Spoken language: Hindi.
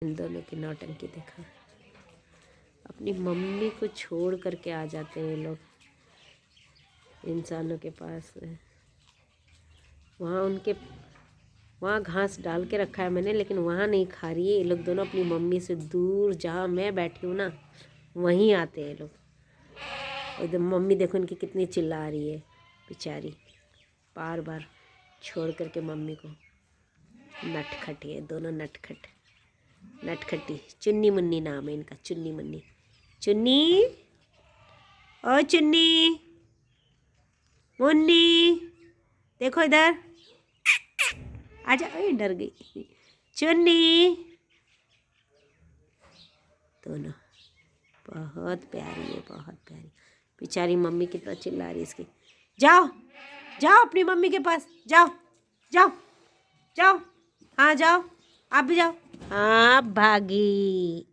इन दोनों की नौटंकी देखा। अपनी मम्मी को छोड़ करके आ जाते हैं ये लोग इंसानों के पास में। वहाँ घास डाल के रखा है मैंने, लेकिन वहाँ नहीं खा रही है। ये लोग दोनों अपनी मम्मी से दूर, जहाँ मैं बैठी हूँ ना वहीं आते हैं ये लोग। एकदम मम्मी देखो इनकी कितनी चिल्ला रही है बेचारी, बार बार छोड़ करके मम्मी को। नटखट है दोनों, नटखटी। चुन्नी मुन्नी नाम है इनका, चुन्नी मुन्नी। चुन्नी, ओ चुन्नी मुन्नी, देखो इधर आजा। ओए डर गई चुन्नी। दोनों बहुत प्यारी है, बहुत प्यारी। बेचारी मम्मी कितना चिल्ला रही है इसकी। जाओ जाओ अपनी मम्मी के पास जाओ, जाओ जाओ। हाँ जाओ, आप भी जाओ। हाँ भागी।